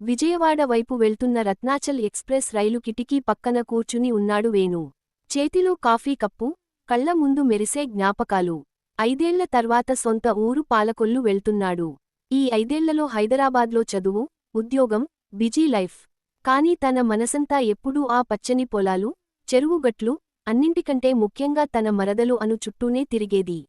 విజయవాడ వైపు వెళ్తున్న రత్నాచల్ ఎక్స్ప్రెస్ రైలు కిటికీ పక్కన కూర్చుని ఉన్నాడు వేణు. చేతిలో కాఫీ కప్పు, కళ్ల ముందు మెరిసే జ్ఞాపకాలు. 5 ఏళ్ల తర్వాత సొంత ఊరు పాలకొల్లు వెళ్తున్నాడు. ఈ 5 ఏళ్లలో హైదరాబాద్లో చదువు, ఉద్యోగం, బిజీ లైఫ్. కానీ తన మనసంతా ఎప్పుడూ ఆ పచ్చని పొలాలు, చెరువుగట్లు, అన్నింటికంటే ముఖ్యంగా తన మరదలు అను చుట్టూనే తిరిగేది.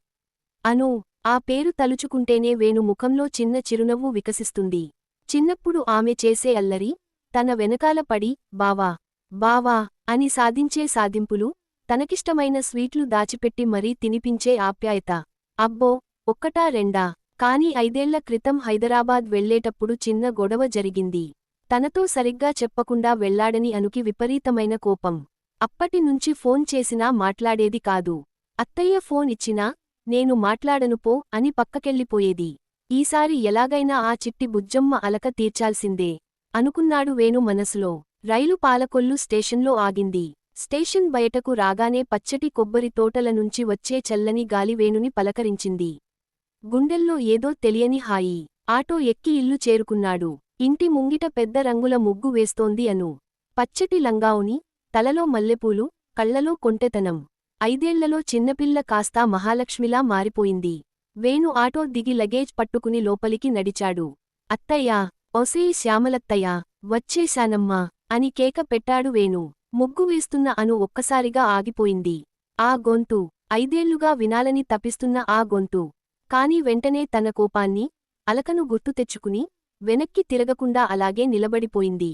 అను, ఆ పేరు తలుచుకుంటేనే వేణు ముఖంలో చిన్న చిరునవ్వు వికసిస్తుంది. చిన్నప్పుడు ఆమె చేసే అల్లరి, తన వెనకాల పడి బావా, బావా అని సాధించే సాధింపులు, తనకిష్టమైన స్వీట్లు దాచిపెట్టి మరీ తినిపించే ఆప్యాయత. అబ్బో, ఒక్కటా రెండా? కాని 5 ఏళ్ల క్రితం హైదరాబాద్ వెళ్లేటప్పుడు చిన్న గొడవ జరిగింది. తనతో సరిగ్గా చెప్పకుండా వెళ్లాడని అనుకి విపరీతమైన కోపం. అప్పటినుంచి ఫోన్ చేసినా మాట్లాడేది కాదు. అత్తయ్య ఫోన్ ఇచ్చినా, నేను మాట్లాడను పో అని పక్కకెళ్ళిపోయేది. ఈసారి ఎలాగైనా ఆ చిట్టి బుజ్జమ్మ అలక తీర్చాల్సిందే అనుకున్నాడు వేణు మనసులో. రైలు పాలకొల్లు స్టేషన్లో ఆగింది. స్టేషన్ బయటకు రాగానే పచ్చటి కొబ్బరి తోటల నుంచి వచ్చే చల్లని గాలి వేణుని పలకరించింది. గుండెల్లో ఏదో తెలియని హాయి. ఆటో ఎక్కి ఇల్లు చేరుకున్నాడు. ఇంటి ముంగిట పెద్ద రంగుల ముగ్గు వేస్తోంది అను. పచ్చటి లంగావుని, తలలో మల్లెపూలు, కళ్లలో కొంటెతనం. 5 ఏళ్లలో చిన్నపిల్ల కాస్తా మహాలక్ష్మిలా మారిపోయింది. వేణు ఆటో దిగి లగేజ్ పట్టుకుని లోపలికి నడిచాడు. అత్తయ్యా, ఒసేయ్ శ్యామలత్తయ్యా, వచ్చేశానమ్మా అని కేక పెట్టాడు వేణు. ముగ్గు వేస్తున్న అను ఒక్కసారిగా ఆగిపోయింది. ఆ గొంతు, 5 ఏళ్లుగా వినాలని తపిస్తున్న ఆ గొంతు. కాని వెంటనే తన కోపాన్ని, అలకను గుర్తు తెచ్చుకుని, వెనక్కి తిరగకుండా అలాగే నిలబడిపోయింది.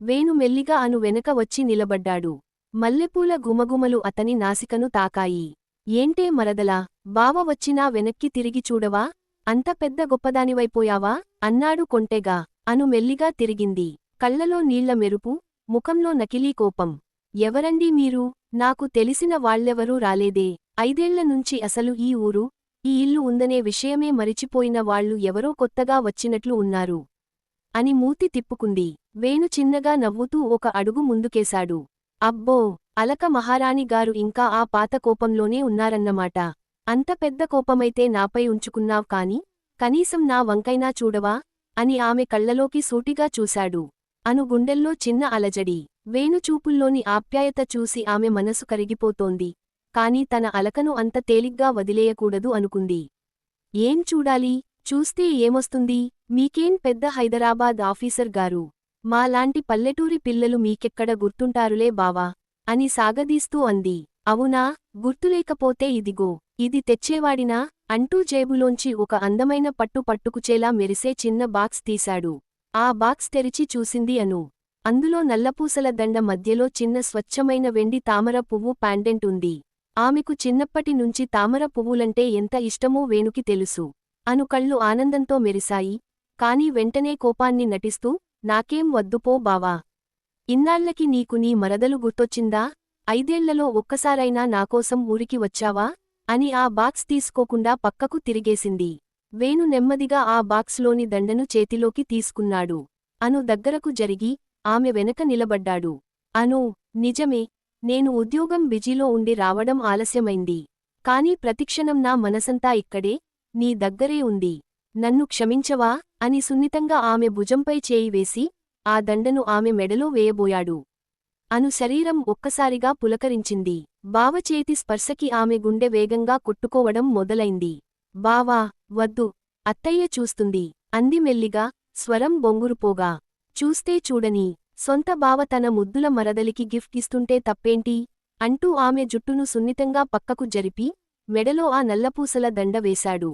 వేణు మెల్లిగా అను వెనక వచ్చి నిలబడ్డాడు. మల్లెపూల గుమగుమలు అతని నాసికను తాకాయి. ఏంటే మరదలా, బావ వచ్చినా వెనక్కి తిరిగి చూడవా? అంత పెద్ద గొప్పదానివైపోయావా? అన్నాడు కొంటెగా. అను మెల్లిగా తిరిగింది. కళ్లలో నీళ్ల మెరుపు, ముఖంలో నకిలీ కోపం. ఎవరండీ మీరు? నాకు తెలిసిన వాళ్ళెవరూ రాలేదే. 5 ఏళ్ల నుంచి అసలు ఈ ఊరు, ఈ ఇల్లు ఉందనే విషయమే మరిచిపోయిన వాళ్ళు ఎవరో కొత్తగా వచ్చినట్లు ఉన్నారు అని మూతి తిప్పుకుంది. వేణు చిన్నగా నవ్వుతూ ఒక అడుగు ముందుకేశాడు. అబ్బో, అలక మహారాణి గారు ఇంకా ఆ పాత కోపంలోనే ఉన్నారన్నమాట. అంత పెద్ద కోపమైతే నాపై ఉంచుకున్నావ్ కాని, కనీసం నా వంకైనా చూడవా? అని ఆమె కళ్లలోకి సూటిగా చూశాడు. అను గుండెల్లో చిన్న అలజడి. వేణు చూపుల్లోని ఆప్యాయత చూసి ఆమె మనసు కరిగిపోతోంది. కాని తన అలకను అంత తేలిగ్గా వదిలేయకూడదు అనుకుంది. ఏం చూడాలి? చూస్తే ఏమొస్తుంది? మీకేం పెద్ద హైదరాబాద్ ఆఫీసర్ గారు. మాలాంటి పల్లెటూరి పిల్లలు మీకెక్కడ గుర్తుంటారులే బావా అని సాగదీస్తూ అంది. అవునా? గుర్తులేకపోతే ఇదిగో, ఇది తెచ్చేవాడినా? అంటూ జేబులోంచి ఒక అందమైన పట్టు పట్టుకుచేలా మెరిసే చిన్న బాక్స్ తీశాడు. ఆ బాక్స్ తెరిచి చూసింది అను. అందులో నల్లపూసల దండ మధ్యలో చిన్న స్వచ్ఛమైన వెండి తామర పువ్వు పాండెంట్ ఉంది. ఆమెకు చిన్నప్పటి నుంచి తామర పువ్వులంటే ఎంత ఇష్టమో వేణుకి తెలుసు. అను కళ్ళు ఆనందంతో మెరిశాయి. కాని వెంటనే కోపాన్ని నటిస్తూ, నాకేం వద్దుపో బావా. ఇన్నాళ్లకి నీకు నీ మరదలు గుర్తొచ్చిందా? 5 ఏళ్లలో ఒక్కసారైనా నాకోసం ఊరికి వచ్చావా? అని ఆ బాక్స్ తీసుకోకుండా పక్కకు తిరిగేసింది. వేణు నెమ్మదిగా ఆ బాక్స్లోని దండను చేతిలోకి తీసుకున్నాడు. అను దగ్గరకు జరిగి, ఆమె వెనక నిలబడ్డాడు. అనూ, నిజమే, నేను ఉద్యోగం బిజీలో ఉండి రావడం ఆలస్యమైంది. కాని ప్రతిక్షణం నా మనసంతా ఇక్కడే, నీ దగ్గరే ఉంది. నన్ను క్షమించవా? అని సున్నితంగా ఆమె భుజంపై చేయి వేసి, ఆ దండను ఆమె మెడలో వేయబోయాడు. అను శరీరం ఒక్కసారిగా పులకరించింది. బావ చేతి స్పర్శకి ఆమె గుండె వేగంగా కొట్టుకోవడం మొదలైంది. బావా, వద్దు, అత్తయ్య చూస్తుంది అంది మెల్లిగా, స్వరం బొంగురుపోగా. చూస్తే చూడని, సొంత బావ తన ముద్దుల మరదలికి గిఫ్ట్ ఇస్తుంటే తప్పేంటి? అంటూ ఆమె జుట్టును సున్నితంగా పక్కకు జరిపి, మెడలో ఆ నల్లపూసల దండ వేశాడు.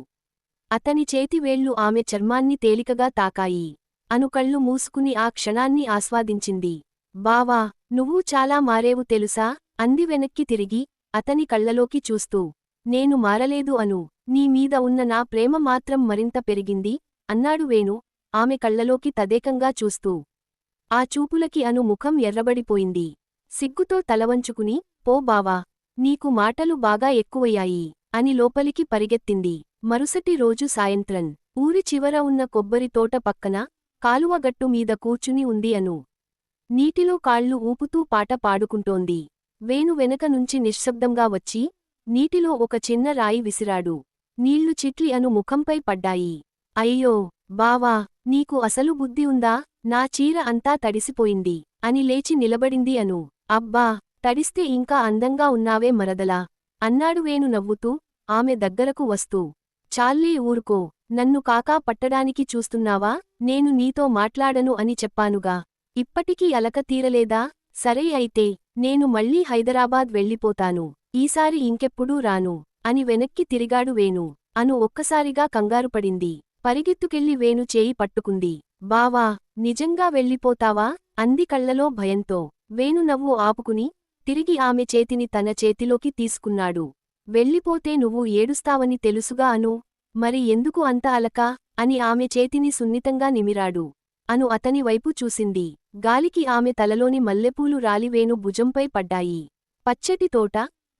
అతని చేతివేళ్లు ఆమె చర్మాన్ని తేలికగా తాకాయి. అను కళ్ళు మూసుకుని ఆ క్షణాన్ని ఆస్వాదించింది. బావా, నువ్వు చాలా మారేవు తెలుసా? అంది వెనక్కి తిరిగి, అతని కళ్లలోకి చూస్తూ. నేను మారలేదు అను, నీ మీద ఉన్న నా ప్రేమ మాత్రం మరింత పెరిగింది అన్నాడు వేణు, ఆమె కళ్లలోకి తదేకంగా చూస్తూ. ఆ చూపులకి అను ముఖం ఎర్రబడిపోయింది. సిగ్గుతో తలవంచుకుని, పో బావా, నీకు మాటలు బాగా ఎక్కువయ్యాయి అని లోపలికి పరిగెత్తింది. మరుసటి రోజు సాయంత్రం, ఊరి చివర ఉన్న కొబ్బరి తోట పక్కన, కాలువగట్టు మీద కూర్చుని ఉంది అను. నీటిలో కాళ్ళు ఊపుతూ పాట పాడుకుంటోంది. వేణు వెనక నుంచి నిశ్శబ్దంగా వచ్చి, నీటిలో ఒక చిన్న రాయి విసిరాడు. నీళ్లు చిట్లి అను ముఖంపై పడ్డాయి. అయ్యో, బావా నీకు అసలు బుద్ధి ఉందా? నా చీర అంతా తడిసిపోయింది అని లేచి నిలబడింది అను. అబ్బా, తడిస్తే ఇంకా అందంగా ఉన్నావే మరదలా అన్నాడు వేణు నవ్వుతూ ఆమె దగ్గరకు వస్తూ. చాల్లే ఊరుకో, నన్ను కాకా పట్టడానికి చూస్తున్నావా? నేను నీతో మాట్లాడను అని చెప్పానుగా. ఇప్పటికీ అలక తీరలేదా? సరే అయితే, నేను మళ్ళీ హైదరాబాద్ వెళ్ళిపోతాను. ఈసారి ఇంకెప్పుడూ రాను అని వెనక్కి తిరిగాడు వేణు. అను ఒక్కసారిగా కంగారుపడింది. పరిగెత్తుకెళ్లి వేణు చేయి పట్టుకుంది. బావా, నిజంగా వెళ్ళిపోతావా? అంది కళ్లలో భయంతో. వేణు నవ్వు ఆపుకుని తిరిగి ఆమె చేతిని తన చేతిలోకి తీసుకున్నాడు. వెళ్ళిపోతే నువ్వు ఏడుస్తావని తెలుసుగా అను. మరి ఎందుకు అంత అలక? అని ఆమె చేతిని సున్నితంగా నిమిరాడు. అను అతని వైపు చూసింది. గాలికి ఆమె తలలోని మల్లెపూలు రాలి వేణు భుజంపై పడ్డాయి. పచ్చటి తోట,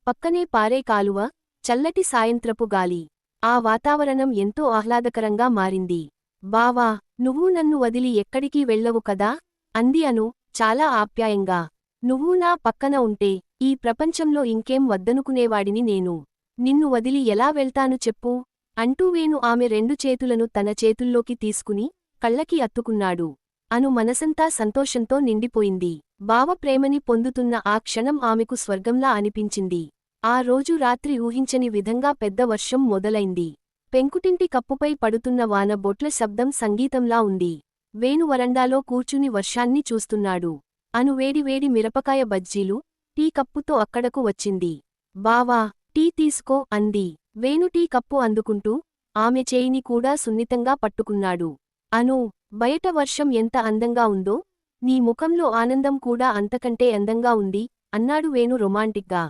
పక్కనే పారే కాలువ, చల్లటి సాయంత్రపు గాలి. ఆ వాతావరణం ఎంతో ఆహ్లాదకరంగా మారింది. బావా, నువ్వు నన్ను వదిలి ఎక్కడికి వెళ్ళవు కదా? అంది అను చాలా ఆప్యాయంగా. నువ్వు నా పక్కన ఉంటే ఈ ప్రపంచంలో ఇంకేం వద్దనుకునేవాడిని నేను. నిన్ను వదిలి ఎలా వెళ్తాను చెప్పు? అంటూ వేణు ఆమె రెండు చేతులను తన చేతుల్లోకి తీసుకుని కళ్ళకి అత్తుకున్నాడు. అను మనసంతా సంతోషంతో నిండిపోయింది. బావ ప్రేమని పొందుతున్న ఆ క్షణం ఆమెకు స్వర్గంలా అనిపించింది. ఆ రోజు రాత్రి ఊహించని విధంగా పెద్ద వర్షం మొదలైంది. పెంకుటింటి కప్పుపై పడుతున్న వాన బొట్ల శబ్దం సంగీతంలా ఉంది. వేణు వరండాలో కూర్చుని వర్షాన్ని చూస్తున్నాడు. అను వేడివేడి మిరపకాయ బజ్జీలు, టీ కప్పుతో అక్కడకు వచ్చింది. బావా, టీ తీసుకో అంది. వేణు టీ కప్పు అందుకుంటూ ఆమె చేయిని కూడా సున్నితంగా పట్టుకున్నాడు. అను, బయట వర్షం ఎంత అందంగా ఉందో, నీ ముఖంలో ఆనందం కూడా అంతకంటే అందంగా ఉంది అన్నాడు వేణు రొమాంటిక్గా.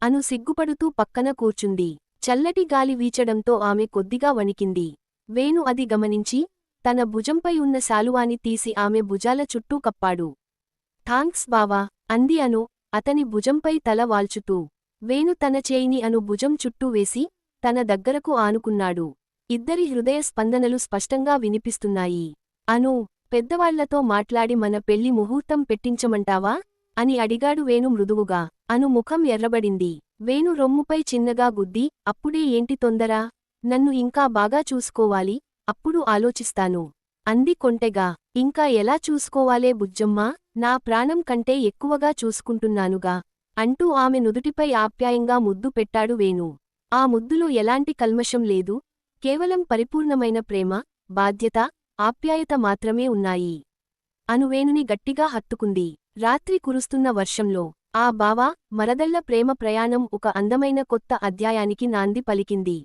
అను సిగ్గుపడుతూ పక్కన కూర్చుంది. చల్లటి గాలి వీచడంతో ఆమె కొద్దిగా వణికింది. వేణు అది గమనించి తన భుజంపై ఉన్న శాలువాని తీసి ఆమె భుజాల చుట్టూ కప్పాడు. థాంక్స్ బావా, అంది అను అతని భుజంపై తల వాల్చుతూ. వేణు తన చేయిని అను భుజం చుట్టూ వేసి తన దగ్గరకు ఆనుకున్నాడు. ఇద్దరి హృదయ స్పందనలు స్పష్టంగా వినిపిస్తున్నాయి. అను, పెద్దవాళ్లతో మాట్లాడి మన పెళ్లి ముహూర్తం పెట్టించమంటావా? అని అడిగాడు వేణు మృదువుగా. అను ముఖం ఎర్రబడింది. వేణు రొమ్ముపై చిన్నగా గుద్ది, అప్పుడే ఏంటి తొందర? నన్ను ఇంకా బాగా చూసుకోవాలి, అప్పుడు ఆలోచిస్తాను అంది కొంటెగా. ఇంకా ఎలా చూసుకోవాలే బుజ్జమ్మా? నా ప్రాణం కంటే ఎక్కువగా చూసుకుంటున్నానుగా అంటూ ఆమె నుదుటిపై ఆప్యాయంగా ముద్దు పెట్టాడు వేణు. ఆ ముద్దులో ఎలాంటి కల్మషం లేదు, కేవలం పరిపూర్ణమైన ప్రేమ, బాధ్యత, ఆప్యాయత మాత్రమే ఉన్నాయి. అను వేణుని గట్టిగా హత్తుకుంది. రాత్రి కురుస్తున్న వర్షంలో ఆ బావా, మరదళ్ల ప్రేమ ప్రయాణం ఒక అందమైన కొత్త అధ్యాయానికి నాంది పలికింది.